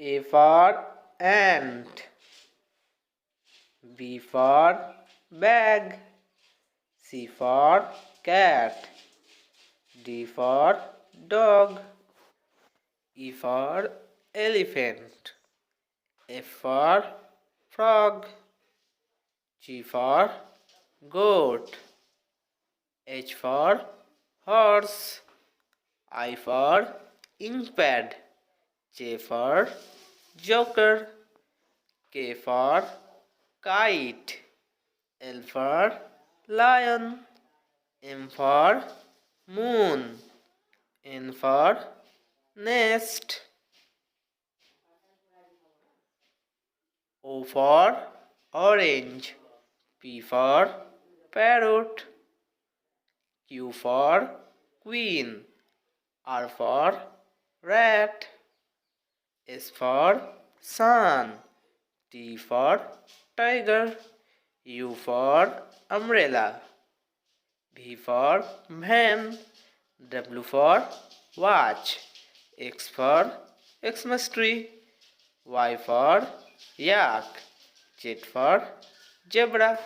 A for ant. B for bag. C for cat. D for dog. E for elephant. F for frog. G for goat. H for horse. I for ink pad. J for joker. K for kite. L for lion. M for moon. N for nest. O for orange. P for parrot. Q for queen. R for rat. S for sun. T for tiger. U for umbrella. V for van. W for watch. X for Xmas tree. Y for yak. Z for zebra.